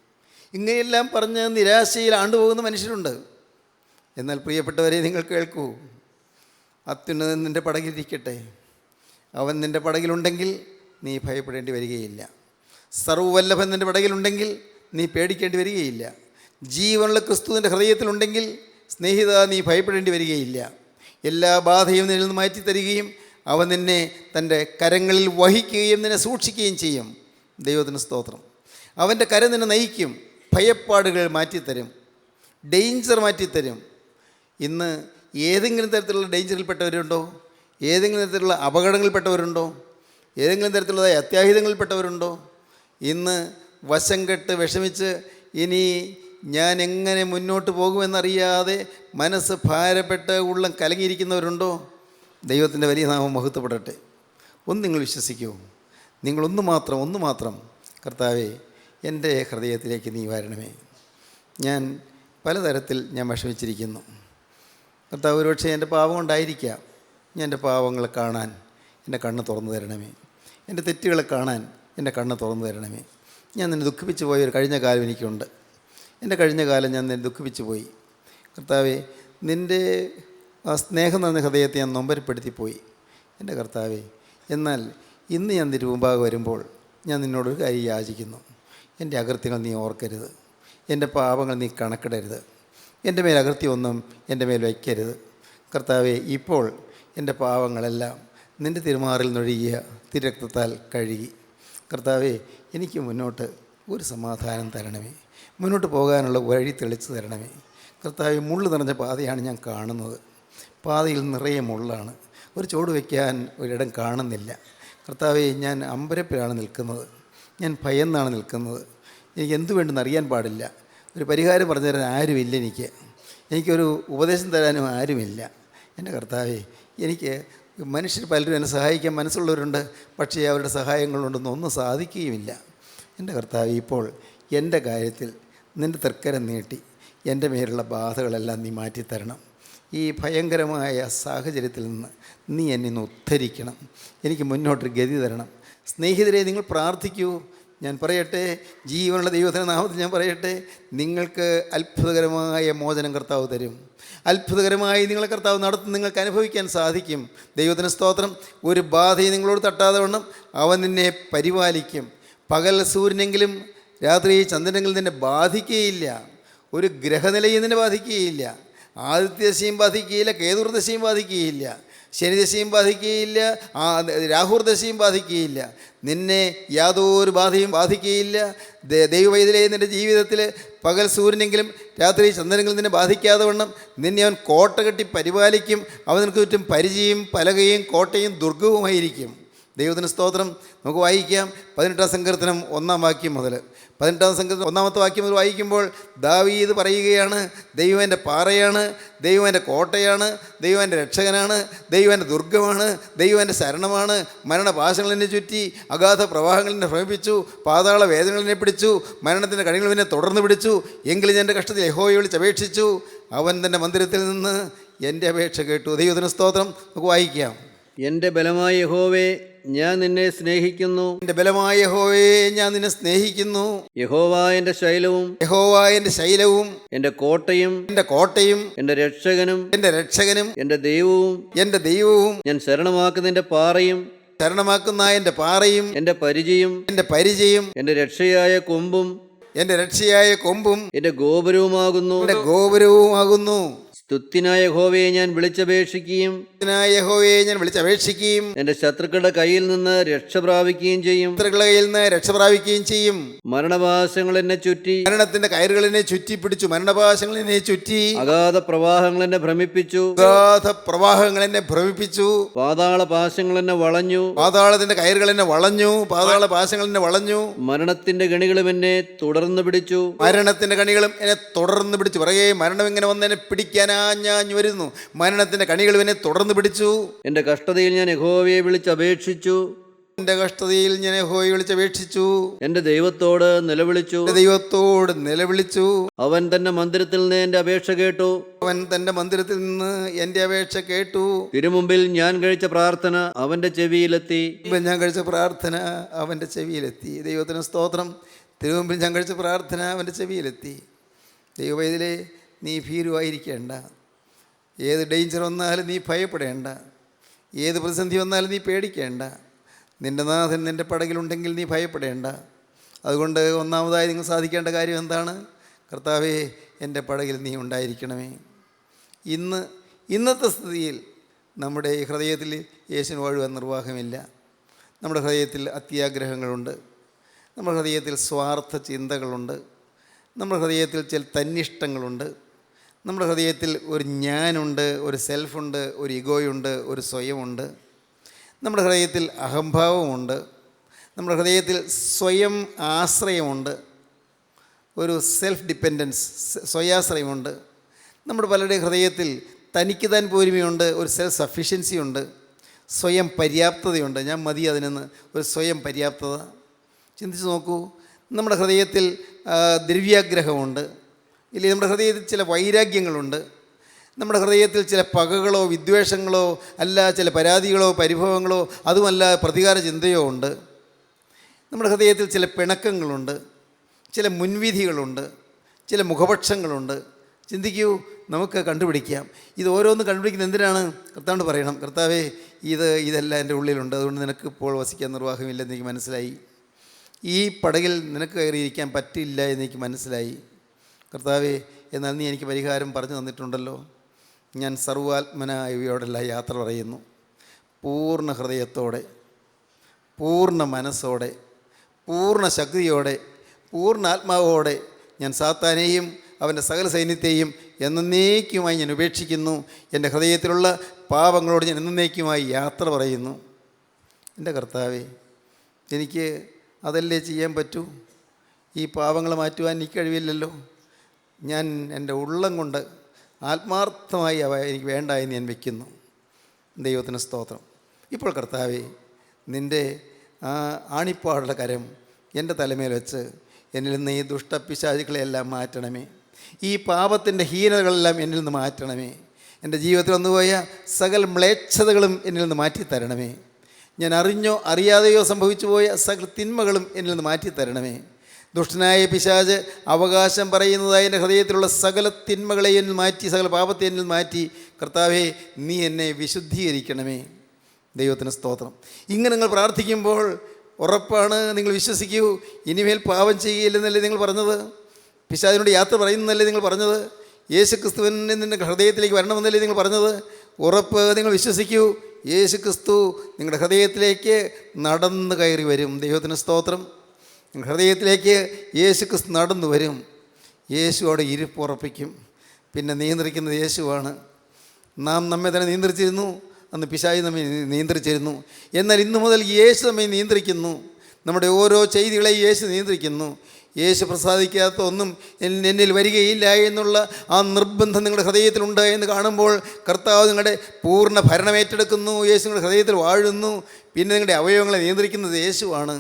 ഇങ്ങനെയെല്ലാം പറഞ്ഞ് നിരാശയിൽ ആണ്ടുപോകുന്ന മനുഷ്യരുണ്ട്. എന്നാൽ പ്രിയപ്പെട്ടവരെ, നിങ്ങൾ കേൾക്കൂ. അത്യുന്നതൻ നിൻ്റെ പടകിലിരിക്കട്ടെ. അവൻ നിൻ്റെ പടകിലുണ്ടെങ്കിൽ നീ ഭയപ്പെടേണ്ടി വരികയില്ല. സർവ്വവല്ലഭൻ നിൻ്റെ പടകിലുണ്ടെങ്കിൽ നീ പേടിക്കേണ്ടി വരികയില്ല. ജീവനുള്ള ക്രിസ്തു നിൻ്റെ ഹൃദയത്തിലുണ്ടെങ്കിൽ സ്നേഹിത, നീ ഭയപ്പെടേണ്ടി വരികയില്ല. എല്ലാ ബാധയും നിന്നിൽ നിന്ന് മാറ്റി തരികയും അവൻ നിന്നെ തൻ്റെ കരങ്ങളിൽ വഹിക്കുകയും നിന്നെ സൂക്ഷിക്കുകയും ചെയ്യും. ദൈവത്തിന് സ്തോത്രം. അവൻ്റെ കരം നിന്നെ നയിക്കും, ഭയപ്പാടുകൾ മാറ്റിത്തരും, ഡേഞ്ചർ മാറ്റിത്തരും. ഇന്ന് ഏതെങ്കിലും തരത്തിലുള്ള ഡേഞ്ചറിൽപ്പെട്ടവരുണ്ടോ? ഏതെങ്കിലും തരത്തിലുള്ള അപകടങ്ങളിൽപ്പെട്ടവരുണ്ടോ? ഏതെങ്കിലും തരത്തിലുള്ള അത്യാഹിതങ്ങളിൽപ്പെട്ടവരുണ്ടോ? ഇന്ന് വശം കെട്ട് വിഷമിച്ച് ഇനി ഞാൻ എങ്ങനെ മുന്നോട്ട് പോകുമെന്നറിയാതെ മനസ്സ് ഭാരപ്പെട്ട് ഉള്ളം കലങ്ങിയിരിക്കുന്നവരുണ്ടോ? ദൈവത്തിൻ്റെ വലിയ നാമം മഹത്വപ്പെടട്ടെ. ഒന്ന് നിങ്ങൾ വിശ്വസിക്കൂ. നിങ്ങളൊന്ന് മാത്രം കർത്താവേ, എൻ്റെ ഹൃദയത്തിലേക്ക് നീ വരണമേ. ഞാൻ പലതരത്തിൽ വിഷമിച്ചിരിക്കുന്നു കർത്താവ്. ഒരുപക്ഷെ എൻ്റെ പാവം കൊണ്ടായിരിക്കാം. ഞാൻ എൻ്റെ പാവങ്ങളെ കാണാൻ എൻ്റെ കണ്ണ് തുറന്നു തരണമേ. എൻ്റെ തെറ്റുകളെ കാണാൻ എൻ്റെ കണ്ണ് തുറന്നു തരണമേ. ഞാൻ നിന്നെ ദുഃഖിപ്പിച്ചു പോയൊരു കഴിഞ്ഞ കാലം എനിക്കുണ്ട്. എൻ്റെ കഴിഞ്ഞ കാലം ഞാൻ നിന്നെ ദുഃഖിപ്പിച്ചു പോയി കർത്താവേ. നിൻ്റെ ആ സ്നേഹം നിറഞ്ഞ ഹൃദയത്തെ ഞാൻ നൊമ്പരപ്പെടുത്തിപ്പോയി എൻ്റെ കർത്താവേ. എന്നാൽ ഇന്ന് ഞാൻ തിരുമുമ്പാകെ വരുമ്പോൾ ഞാൻ നിന്നോടൊരു കാര്യം യാചിക്കുന്നു. എൻ്റെ അകൃത്യങ്ങൾ നീ ഓർക്കരുത്, എൻ്റെ പാപങ്ങൾ നീ കണക്കിടരുത്, എൻ്റെ മേൽ അകൃത്യമൊന്നും എൻ്റെ മേൽ വയ്ക്കരുത് കർത്താവേ. ഇപ്പോൾ എൻ്റെ പാവങ്ങളെല്ലാം നിൻ്റെ തിരുമാറിൽ നൊഴുകിയ തിരക്തത്താൽ കഴുകി കർത്താവേ. എനിക്ക് മുന്നോട്ട് ഒരു സമാധാനം തരണമേ, മുന്നോട്ട് പോകാനുള്ള വഴി തെളിച്ച് തരണമേ കർത്താവേ. മുള്ളു നിറഞ്ഞ പാതയാണ് ഞാൻ കാണുന്നത്, പാതയിൽ നിറയെ മുള്ളാണ്, ഒരു ചുവട് വയ്ക്കാൻ ഒരിടം കാണുന്നില്ല കർത്താവേ. ഞാൻ അമ്പരപ്പിലാണ് നിൽക്കുന്നത്, ഞാൻ ഭയന്നാണ് നിൽക്കുന്നത്. എനിക്ക് എന്തു വേണ്ടെന്ന് അറിയാൻ പാടില്ല. ഒരു പരിഹാരം പറഞ്ഞു തരാൻ ആരുമില്ല, എനിക്കൊരു ഉപദേശം തരാനും ആരുമില്ല എൻ്റെ കർത്താവേ. എനിക്ക് മനുഷ്യർ പലരും എന്നെ സഹായിക്കാൻ മനസ്സുള്ളവരുണ്ട്, പക്ഷേ അവരുടെ സഹായങ്ങൾ കൊണ്ടൊന്നും ഒന്നും സാധിക്കുകയുമില്ല എൻ്റെ കർത്താവേ. ഇപ്പോൾ എൻ്റെ കാര്യത്തിൽ നിൻ്റെ തൃക്കരം നീട്ടി എൻ്റെ മേലുള്ള ബാധകളെല്ലാം നീ മാറ്റിത്തരണം. ഈ ഭയങ്കരമായ സാഹചര്യത്തിൽ നിന്ന് നീ എന്നെ ഇന്ന് ഉദ്ധരിക്കണം. എനിക്ക് മുന്നോട്ടൊരു ഗതി തരണം. സ്നേഹിതരെ, നിങ്ങൾ പ്രാർത്ഥിക്കൂ. ഞാൻ പറയട്ടെ, ജീവനുള്ള ദൈവത്തിൻ്റെ നാമത്തിൽ ഞാൻ പറയട്ടെ, നിങ്ങൾക്ക് അത്ഭുതകരമായ മോചനം കർത്താവ് തരും. അത്ഭുതകരമായി നിങ്ങളെ കർത്താവ് നടത്തും, നിങ്ങൾക്ക് അനുഭവിക്കാൻ സാധിക്കും. ദൈവത്തിന് സ്തോത്രം. ഒരു ബാധയും നിങ്ങളോട് തട്ടാതെ വണ്ണം അവൻ നിന്നെ പരിപാലിക്കും. പകൽ സൂര്യനെങ്കിലും രാത്രി ചന്ദ്രനെങ്കിലും നിന്നെ ബാധിക്കുകയില്ല. ഒരു ഗ്രഹനിലയും നിന്നെ ബാധിക്കുകയില്ല. ആദിത്യദശയും ബാധിക്കുകയില്ല, കേതുർദശയും ബാധിക്കുകയില്ല, ശനിദശയും ബാധിക്കുകയില്ല, രാഹുർദശയും ബാധിക്കുകയില്ല. നിന്നെ യാതൊരു ബാധയും ബാധിക്കുകയില്ല. ദൈവവൈദ്യരെ നിൻ്റെ ജീവിതത്തിൽ പകൽ സൂര്യനെങ്കിലും രാത്രി ചന്ദ്രനെങ്കിലും നിന്നെ ബാധിക്കാതെ വണ്ണം നിന്നെ അവൻ കോട്ട കെട്ടി പരിപാലിക്കും. അവൻ നിനക്ക് ചുറ്റും പരിചയും പലകയും കോട്ടയും ദുർഗവുമായിരിക്കും. ദൈവത്തിന് സ്തോത്രം. നമുക്ക് വായിക്കാം 18-ാം സങ്കീർത്തനം 1-ാം വാക്യം മുതൽ. 18-ാം സങ്കീർത്തനം 1-ാമത്തെ വാക്യം മുതൽ വായിക്കുമ്പോൾ ദാവീദ് പറയുകയാണ്, ദൈവം എൻ്റെ പാറയാണ്, ദൈവം എൻ്റെ കോട്ടയാണ്, ദൈവം എൻ്റെ രക്ഷകനാണ്, ദൈവം എൻ്റെ ദുർഗമാണ്, ദൈവം എൻ്റെ ശരണമാണ്. മരണപാശങ്ങൾ എന്നെ ചുറ്റി, അഗാധ പ്രവാഹങ്ങൾ എന്നെ ഭ്രമിപ്പിച്ചു, പാതാള വേദനകൾ എന്നെ പിടിച്ചു, മരണത്തിൻ്റെ കണികൾ എന്നെ തുടർന്ന് പിടിച്ചു. എങ്കിലും ഞാൻ എൻ്റെ കഷ്ടത്തിൽ യഹോവയെ വിളിച്ചപേക്ഷിച്ചു, അവൻ തൻ്റെ മന്ദിരത്തിൽ നിന്ന് എൻ്റെ അപേക്ഷ കേട്ടു. ദൈവത്തിന് സ്തോത്രം. നമുക്ക് വായിക്കാം. എൻ്റെ ബലമായ യഹോവേ, ഞാൻ നിന്നെ സ്നേഹിക്കുന്നു. എൻ്റെ ബലമായ യഹോവയെ, ഞാൻ നിന്നെ സ്നേഹിക്കുന്നു. യഹോവ എൻ്റെ ശൈലവും, യഹോവ എൻ്റെ ശൈലവും, എൻ്റെ കോട്ടയും, എൻ്റെ കോട്ടയും, എൻ്റെ രക്ഷകനും, എൻ്റെ രക്ഷകനും, എൻ്റെ ദൈവവും, എൻ്റെ ദൈവവും, ഞാൻ ശരണമാക്കുന്നതിൻ്റെ പാറയും, ശരണമാക്കുന്ന എൻ്റെ പാറയും എൻ്റെ പരിചയും എൻ്റെ പരിചയും എൻ്റെ രക്ഷയായ കൊമ്പും എൻ്റെ രക്ഷയായ കൊമ്പും എൻ്റെ ഗോപുരവുമാകുന്നു. എൻ്റെ ഗോപുരവുമാകുന്നു. സ്തുത്യനായ യഹോവയെ ഞാൻ വിളിച്ചപേക്ഷിക്കുകയും യഹോവയെ ഞാൻ വിളിച്ചപേക്ഷിക്കുകയും എൻ്റെ ശത്രുക്കളുടെ കയ്യിൽ നിന്ന് രക്ഷ പ്രാപിക്കുകയും ചെയ്യും. ശത്രുക്കളുടെ കയ്യിൽ നിന്ന് രക്ഷ പ്രാപിക്കുകയും ചെയ്യും. മരണപാശങ്ങൾ എന്നെ ചുറ്റി, മരണത്തിന്റെ കയറുകൾ എന്നെ ചുറ്റിപ്പിടിച്ചു. മരണപാശങ്ങൾ എന്നെ ചുറ്റി, അഗാധ പ്രവാഹങ്ങൾ എന്നെ ഭ്രമിപ്പിച്ചു. അഗാധ പ്രവാഹങ്ങൾ എന്നെ ഭ്രമിപ്പിച്ചു. പാതാള പാശങ്ങൾ എന്നെ വളഞ്ഞു. പാതാളത്തിന്റെ കയറുകൾ എന്നെ വളഞ്ഞു. പാതാള പാശങ്ങൾ എന്നെ വളഞ്ഞു. മരണത്തിന്റെ കെണികളും എന്നെ തുടർന്ന് പിടിച്ചു. മരണത്തിന്റെ കണികളും എന്നെ തുടർന്ന് പിടിച്ചു. പറയേ, മരണം ഇങ്ങനെ വന്ന് എന്നെ പിടിക്കാനാ ഞാൻ വരുന്നു. മരണത്തിന്റെ കണികൾ എന്നെ തുടർന്ന് പിടിച്ചു. എൻ്റെ കഷ്ടതയിൽ ഞാൻ യഹോവയെ വിളിച്ചപേക്ഷിച്ചു. എൻ്റെ കഷ്ടതയിൽ ഞാൻ യഹോവയെ വിളിച്ചപേക്ഷിച്ചു. എൻ്റെ ദൈവത്തോട് നിലവിളിച്ചു. എൻ്റെ ദൈവത്തോട് നിലവിളിച്ചു. അവൻ തന്റെ മന്ദിരത്തിൽ നിന്ന് എൻ്റെ അപേക്ഷ കേട്ടു. അവൻ തന്റെ മന്ദിരത്തിൽ നിന്ന് എൻ്റെ അപേക്ഷ കേട്ടു. തിരുമുമ്പിൽ ഞാൻ കഴിച്ച പ്രാർത്ഥന അവന്റെ ചെവിയിലെത്തി. ഞാൻ കഴിച്ച പ്രാർത്ഥന അവൻ്റെ ചെവിയിലെത്തി. ദൈവത്തിന് സ്തോത്രം. തിരുമുമ്പിൽ ഞാൻ കഴിച്ച പ്രാർത്ഥന അവൻ്റെ ചെവിയിലെത്തി. ദൈവവേദിലെ നീ ഭീരുവായിരിക്കേണ്ട. ഏത് ഡേഞ്ചർ വന്നാലും നീ ഭയപ്പെടേണ്ട. ഏത് പ്രതിസന്ധി വന്നാലും നീ പേടിക്കേണ്ട. നിൻ്റെ നാഥൻ നിൻ്റെ പടകിലുണ്ടെങ്കിൽ നീ ഭയപ്പെടേണ്ട. അതുകൊണ്ട് ഒന്നാമതായി നിങ്ങൾ സാധിക്കേണ്ട കാര്യം എന്താണ്? കർത്താവേ, എൻ്റെ പടകിൽ നീ ഉണ്ടായിരിക്കണമേ. ഇന്നത്തെ സ്ഥിതിയിൽ നമ്മുടെ ഈ ഹൃദയത്തിൽ യേശുവിന് വാഴുവാൻ നിർവാഹമില്ല. നമ്മുടെ ഹൃദയത്തിൽ അത്യാഗ്രഹങ്ങളുണ്ട്. നമ്മുടെ ഹൃദയത്തിൽ സ്വാർത്ഥ ചിന്തകളുണ്ട്. നമ്മുടെ ഹൃദയത്തിൽ ചില തന്നിഷ്ടങ്ങളുണ്ട്. നമ്മുടെ ഹൃദയത്തിൽ ഒരു ഞാനുണ്ട്, ഒരു സെൽഫുണ്ട്, ഒരു ഇഗോയുണ്ട്, ഒരു സ്വയമുണ്ട്. നമ്മുടെ ഹൃദയത്തിൽ അഹംഭാവമുണ്ട്. നമ്മുടെ ഹൃദയത്തിൽ സ്വയം ആശ്രയമുണ്ട്, ഒരു സെൽഫ് ഡിപ്പെൻഡൻസ്, സ്വയാശ്രയമുണ്ട്. നമ്മുടെ പലരുടെയും ഹൃദയത്തിൽ തനിക്ക് താൻ പോരുമയുണ്ട്, ഒരു സെൽഫ് സഫിഷ്യൻസി ഉണ്ട്, സ്വയം പര്യാപ്തതയുണ്ട്. ഞാൻ മതി അതിനെന്ന് ഒരു സ്വയം പര്യാപ്തത. ചിന്തിച്ച് നോക്കൂ. നമ്മുടെ ഹൃദയത്തിൽ ദ്രവ്യാഗ്രഹമുണ്ട്, ഇല്ലേ? നമ്മുടെ ഹൃദയത്തിൽ ചില വൈരാഗ്യങ്ങളുണ്ട്. നമ്മുടെ ഹൃദയത്തിൽ ചില പകകളോ വിദ്വേഷങ്ങളോ അല്ല, ചില പരാതികളോ പരിഭവങ്ങളോ അതുമല്ല പ്രതികാര ചിന്തയോ ഉണ്ട്. നമ്മുടെ ഹൃദയത്തിൽ ചില പിണക്കങ്ങളുണ്ട്, ചില മുൻവിധികളുണ്ട്, ചില മുഖപക്ഷങ്ങളുണ്ട്. ചിന്തിക്കൂ, നമുക്ക് കണ്ടുപിടിക്കാം. ഇത് ഓരോന്നും കണ്ടുപിടിക്കുന്നത് എന്തിനാണ്? കർത്താവിനോട് പറയണം, കർത്താവേ, ഇതെല്ലാം എൻ്റെ ഉള്ളിലുണ്ട്, അതുകൊണ്ട് നിനക്ക് ഇപ്പോൾ വസിക്കാൻ നിർവാഹമില്ലെന്ന് എനിക്ക് മനസ്സിലായി. ഈ പടകിൽ നിനക്ക് കയറിയിരിക്കാൻ പറ്റില്ല എന്നെനിക്ക് മനസ്സിലായി. കർത്താവേ, എന്നാൽ നീ എനിക്ക് പരിഹാരം പറഞ്ഞു തന്നിട്ടുണ്ടല്ലോ. ഞാൻ സർവാത്മനായവയോടെല്ലാം യാത്ര പറയുന്നു. പൂർണ്ണ ഹൃദയത്തോടെ, പൂർണ്ണ മനസ്സോടെ, പൂർണ്ണ ശക്തിയോടെ, പൂർണ്ണ ആത്മാവോടെ ഞാൻ സാത്താനെയും അവൻ്റെ സകല സൈന്യത്തെയും എന്നേക്കുമായി ഞാൻ ഉപേക്ഷിക്കുന്നു. എൻ്റെ ഹൃദയത്തിലുള്ള പാപങ്ങളോട് ഞാൻ എന്നേക്കുമായി യാത്ര പറയുന്നു. എൻ്റെ കർത്താവേ, എനിക്ക് അതല്ലേ ചെയ്യാൻ പറ്റൂ. ഈ പാപങ്ങൾ മാറ്റുവാൻ എനിക്ക് കഴിവില്ലല്ലോ. ഞാൻ എൻ്റെ ഉള്ളം കൊണ്ട് ആത്മാർത്ഥമായി അവ എനിക്ക് വേണ്ട എന്ന് ഞാൻ വയ്ക്കുന്നു. ദൈവത്തിന് സ്തോത്രം. ഇപ്പോൾ കർത്താവേ, നിൻ്റെ ആ ആണിപ്പാടുള്ള കരം എൻ്റെ തലമേൽ വെച്ച് എന്നിൽ നിന്ന് ഈ ദുഷ്ടപിശാചുക്കളെയെല്ലാം മാറ്റണമേ. ഈ പാപത്തിൻ്റെ ഹീനതകളെല്ലാം എന്നിൽ നിന്ന് മാറ്റണമേ. എൻ്റെ ജീവിതത്തിൽ വന്നുപോയ സകല മ്ലേച്ഛതകളും എന്നിൽ നിന്ന് മാറ്റിത്തരണമേ. ഞാൻ അറിഞ്ഞോ അറിയാതെയോ സംഭവിച്ചു പോയ സകല തിന്മകളും എന്നിൽ നിന്ന് മാറ്റിത്തരണമേ. ദുഷ്ടനായ പിശാച് അവകാശം പറയുന്നതായ എൻ്റെ ഹൃദയത്തിലുള്ള സകല തിന്മകളെ എന്നിൽ മാറ്റി, സകല പാപത്തെ എന്നിൽ മാറ്റി, കർത്താവേ, നീ എന്നെ വിശുദ്ധീകരിക്കണമേ. ദൈവത്തിന് സ്തോത്രം. ഇങ്ങനെ നിങ്ങൾ പ്രാർത്ഥിക്കുമ്പോൾ ഉറപ്പാണ്, നിങ്ങൾ വിശ്വസിക്കൂ, ഇനിമേൽ പാപം ചെയ്യില്ലെന്നല്ലേ നിങ്ങൾ പറഞ്ഞത്? പിശാചിനോട് യാത്ര പറയുന്നതല്ലേ നിങ്ങൾ പറഞ്ഞത്? യേശു ക്രിസ്തുവിനെ നിൻ്റെ ഹൃദയത്തിലേക്ക് വരണമെന്നല്ലേ നിങ്ങൾ പറഞ്ഞത്? ഉറപ്പ്, നിങ്ങൾ വിശ്വസിക്കൂ, യേശു ക്രിസ്തു നിങ്ങളുടെ ഹൃദയത്തിലേക്ക് നടന്നു കയറി വരും. ദൈവത്തിന് സ്തോത്രം. നിങ്ങളുടെ ഹൃദയത്തിലേക്ക് യേശു ക്രിസ്തു നടന്നു വരും. യേശു അവിടെ ഇരിപ്പുറപ്പിക്കും. പിന്നെ നിയന്ത്രിക്കുന്നത് യേശുവാണ്. നാം നമ്മെ തന്നെ നിയന്ത്രിച്ചിരുന്നു, അന്ന് പിശാച് നമ്മെ നിയന്ത്രിച്ചിരുന്നു. എന്നാൽ ഇന്നു മുതൽ യേശു നമ്മെ നിയന്ത്രിക്കുന്നു. നമ്മുടെ ഓരോ ചെയ്തികളെയും യേശു നിയന്ത്രിക്കുന്നു. യേശു പ്രസാദിക്കാത്ത ഒന്നും എന്നിൽ വരികയില്ല എന്നുള്ള ആ നിർബന്ധം നിങ്ങളുടെ ഹൃദയത്തിലുണ്ട് എന്ന് കാണുമ്പോൾ കർത്താവ് നിങ്ങളുടെ പൂർണ്ണ ഭരണം ഏറ്റെടുക്കുന്നു. യേശു നിങ്ങളുടെ ഹൃദയത്തിൽ വാഴുന്നു. പിന്നെ നിങ്ങളുടെ അവയവങ്ങളെ നിയന്ത്രിക്കുന്നത് യേശുവാണ്.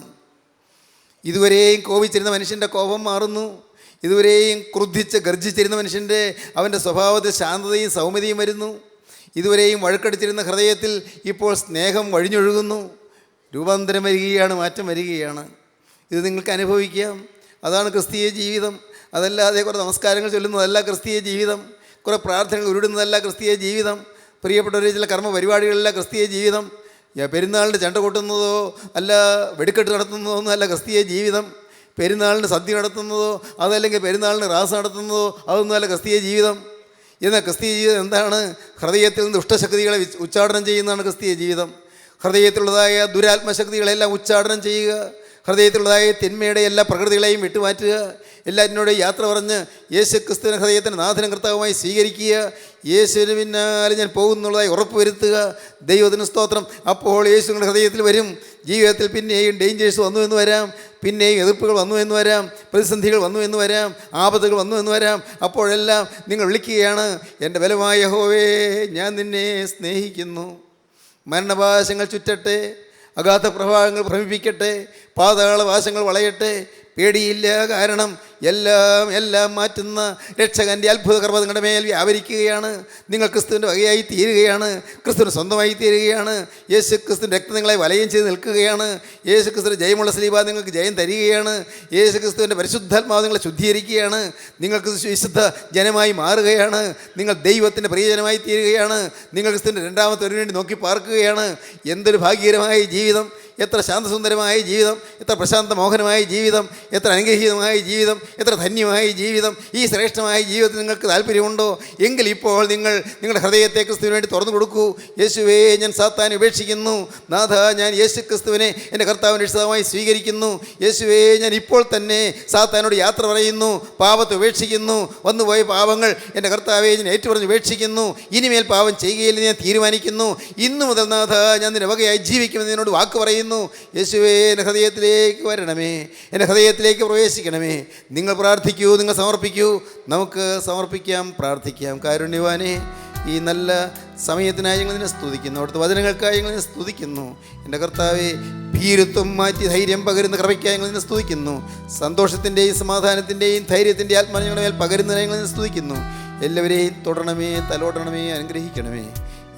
ഇതുവരെയും കോപിച്ചിരുന്ന മനുഷ്യൻ്റെ കോപം മാറുന്നു. ഇതുവരെയും ക്രുദ്ധിച്ച് ഗർജിച്ചിരുന്ന മനുഷ്യൻ്റെ അവൻ്റെ സ്വഭാവത്തിൽ ശാന്തതയും സൗമ്യതയും വരുന്നു. ഇതുവരെയും വഴക്കടിച്ചിരുന്ന ഹൃദയത്തിൽ ഇപ്പോൾ സ്നേഹം വഴിഞ്ഞൊഴുകുന്നു. രൂപാന്തരം വരികയാണ്, മാറ്റം വരികയാണ്. ഇത് നിങ്ങൾക്ക് അനുഭവിക്കാം. അതാണ് ക്രിസ്തീയ ജീവിതം. അതല്ലാതെ കുറേ നമസ്കാരങ്ങൾ ചൊല്ലുന്നതല്ല ക്രിസ്തീയ ജീവിതം. കുറേ പ്രാർത്ഥനകൾ ഉരുടുന്നതല്ല ക്രിസ്തീയ ജീവിതം. പ്രിയപ്പെട്ടവരെ, ചില കർമ്മ പരിപാടികളല്ല ക്രിസ്തീയ ജീവിതം. പെരുന്നാളിന് ചണ്ട കൊട്ടുന്നതോ അല്ല വെടിക്കെട്ട് നടത്തുന്നതോ ഒന്നും അല്ല ക്രിസ്തീയ ജീവിതം. പെരുന്നാളിന് സദ്യ നടത്തുന്നതോ അതല്ലെങ്കിൽ പെരുന്നാളിന് റാസ് നടത്തുന്നതോ അതൊന്നും അല്ല ക്രിസ്തീയ ജീവിതം. എന്നാൽ ക്രിസ്തീയ ജീവിതം എന്താണ്? ഹൃദയത്തിൽ നിന്ന് ദുഷ്ടശക്തികളെ ഉച്ചാടനം ചെയ്യുന്നതാണ് ക്രിസ്തീയ ജീവിതം. ഹൃദയത്തിലുള്ളതായ ദുരാത്മശക്തികളെല്ലാം ഉച്ചാടനം ചെയ്യുക, ഹൃദയത്തിലുള്ളതായ തിന്മയുടെ എല്ലാ പ്രകൃതികളെയും വിട്ടുമാറ്റുക, എല്ലാറ്റിനോടും യാത്ര പറഞ്ഞ് യേശു ക്രിസ്തുവിനെ ഹൃദയത്തിന് നാഥനും കർത്താവുമായി സ്വീകരിക്കുക. യേശുവിന് പിന്നാലെ ഞാൻ പോകുന്നുള്ളതായി ഉറപ്പ് വരുത്തുക. ദൈവത്തിന് സ്തോത്രം. അപ്പോൾ യേശു നിങ്ങളുടെ ഹൃദയത്തിൽ വരും. ജീവിതത്തിൽ പിന്നെയും ഡേഞ്ചേഴ്സ് വന്നു എന്ന് വരാം, പിന്നെയും എതിർപ്പുകൾ വന്നു എന്ന് വരാം, പ്രതിസന്ധികൾ വന്നു എന്ന് വരാം, ആപത്തുകൾ വന്നു എന്ന് വരാം. അപ്പോഴെല്ലാം നിങ്ങൾ വിളിക്കുകയാണ്, എൻ്റെ ബലമായ യഹോവേ, ഞാൻ നിന്നെ സ്നേഹിക്കുന്നു. മരണപാശങ്ങൾ ചുറ്റട്ടെ, അഗാധ പ്രവാഹങ്ങൾ ഭ്രമിപ്പിക്കട്ടെ, പാതാളവാശങ്ങൾ വളയട്ടെ, പേടിയില്ല. കാരണം എല്ലാം മാറ്റുന്ന രക്ഷകൻ്റെ അത്ഭുത കൃപ നിങ്ങളുടെ മേൽ വ്യാപരിക്കുകയാണ്. നിങ്ങൾ ക്രിസ്തുവിൻ്റെ വകയായി തീരുകയാണ്, ക്രിസ്തുവിന് സ്വന്തമായി തീരുകയാണ്. യേശു ക്രിസ്തുവിൻ്റെ രക്തം നിങ്ങളെ വലയം ചെയ്ത് നിൽക്കുകയാണ്. യേശു ക്രിസ്തുവിൻ്റെ ജയമുള്ള സ്ലീബ നിങ്ങൾക്ക് ജയം തരികയാണ്. യേശു ക്രിസ്തുവിൻ്റെ പരിശുദ്ധാത്മാവ് നിങ്ങളെ ശുദ്ധീകരിക്കുകയാണ്. നിങ്ങൾക്ക് വിശുദ്ധ ജനമായി മാറുകയാണ്. നിങ്ങൾ ദൈവത്തിൻ്റെ പ്രിയജനമായി തീരുകയാണ്. നിങ്ങൾ ക്രിസ്തുവിൻ്റെ രണ്ടാമത്തെ ഒരു വേണ്ടി നോക്കി പാർക്കുകയാണ്. എന്തൊരു ഭാഗ്യകരമായ ജീവിതം, എത്ര ശാന്തസുന്ദരമായ ജീവിതം, എത്ര പ്രശാന്ത മോഹനമായ ജീവിതം, എത്ര അനുഗ്രഹീതമായ ജീവിതം, എത്ര ധന്യമായ ജീവിതം. ഈ ശ്രേഷ്ഠമായ ജീവിതത്തിൽ നിങ്ങൾക്ക് താല്പര്യമുണ്ടോ എങ്കിൽ ഇപ്പോൾ നിങ്ങൾ നിങ്ങളുടെ ഹൃദയത്തെ ക്രിസ്തുവിന് വേണ്ടി തുറന്നു കൊടുക്കൂ. യേശുവേ, ഞാൻ സാത്താനെ ഉപേക്ഷിക്കുന്നു. നാഥ, ഞാൻ യേശു ക്രിസ്തുവിനെ എൻ്റെ കർത്താവിൻ്റെ രക്ഷിതാവായി സ്വീകരിക്കുന്നു. യേശുവേ, ഞാൻ ഇപ്പോൾ തന്നെ സാത്താനോട് യാത്ര പറയുന്നു, പാപത്തെ ഉപേക്ഷിക്കുന്നു. വന്നുപോയ പാപങ്ങൾ എൻ്റെ കർത്താവെ ഞാൻ ഏറ്റുപറഞ്ഞ് ഉപേക്ഷിക്കുന്നു. ഇനിമേൽ പാപം ചെയ്യുകയില്ലെന്ന് ഞാൻ തീരുമാനിക്കുന്നു. ഇന്നു മുതൽ നാഥ, ഞാൻ നിന്റെ വകയായി ജീവിക്കുമെന്ന് എന്നോട് വാക്ക് പറയുന്നു. യേശുവേ, എൻ്റെ ഹൃദയത്തിലേക്ക് വരണമേ, എൻ്റെ ഹൃദയത്തിലേക്ക് പ്രവേശിക്കണമേ. നിങ്ങൾ പ്രാർത്ഥിക്കൂ, നിങ്ങൾ സമർപ്പിക്കൂ. നമുക്ക് സമർപ്പിക്കാം, പ്രാർത്ഥിക്കാം. കാരുണ്യവാനേ, ഈ നല്ല സമയത്തിനായി ഞങ്ങൾ നിന്നെ സ്തുതിക്കുന്നു, അവിടുത്തെ വചനങ്ങൾക്കായി ഞങ്ങൾ നിന്നെ സ്തുതിക്കുന്നു. എൻ്റെ കർത്താവെ, ഭീരുത്വം മാറ്റി ധൈര്യം പകരുന്ന കൃപയ്ക്കായി ഞങ്ങൾ നിന്നെ സ്തുതിക്കുന്നു. സന്തോഷത്തിൻ്റെയും സമാധാനത്തിൻ്റെയും ധൈര്യത്തിൻ്റെ ആത്മാവ് ഞങ്ങളുടെ മേൽ പകരുന്നതിനായി ഞങ്ങൾ നിന്നെ സ്തുതിക്കുന്നു. എല്ലാവരെയും തൊടണമേ, തലോടണമേ, അനുഗ്രഹിക്കണമേ.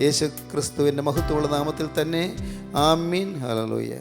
യേശു ക്രിസ്തുവിൻ്റെ മഹത്വമുള്ള നാമത്തിൽ തന്നെ. ആമീൻ. ഹല്ലേലൂയ.